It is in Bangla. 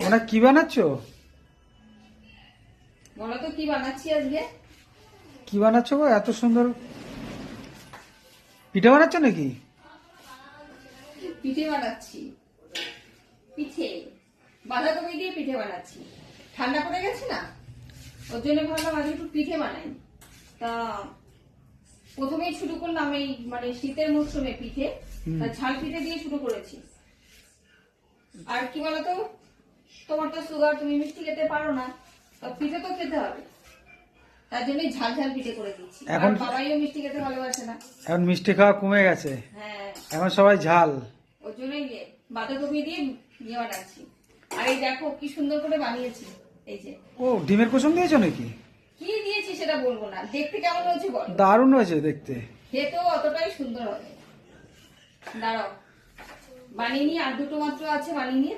ওনা কি বানাচ্ছো? বলো তো কি বানাচ্ছি আজকে? কি বানাচ্ছো গো? এত সুন্দর পিঠা বানাচ্ছো নাকি? পিঠে বানাচ্ছি। পিঠে বাঁধাকপি দিয়ে পিঠে বানাচ্ছি। ঠান্ডা পড়ে গেছে না, ওর জন্য ভাবলাম আজ একটু পিঠে বানাই। তা প্রথমেই শুরু করলাম এই মানে শীতের মরশুমে পিঠে, তা ঝাল পিঠে দিয়ে শুরু করেছি। আর কি বলতো, তোমার তো সুগার, তুমি মিষ্টি খেতে পারো না, তা পিঠে তো খেতে হবে, তার জন্য ঝাল ঝাল পিঠে করে দিচ্ছি। এখন বাবাইও মিষ্টি খেতে ভালোবাসে না, এখন মিষ্টি খাওয়া কমে গেছে, হ্যাঁ এখন সবাই ঝাল। ওর জন্যই বাঁধাকপি দিয়ে ইয়ে বানাচ্ছি। আর এই দেখো কি সুন্দর করে বানিয়েছি। এই যে ও ডিমের কুসুম দিয়েছো নাকি? কি দিয়েছি সেটা বলবো না, দেখতে কেমন হয়েছে বলো। দারুণ হয়েছে দেখতে, খেতেও অতটাই সুন্দর হবে। দাঁড়াও বানিয়ে নিয়ে, আর দুটো মাত্র আছে, বানিয়ে নিয়ে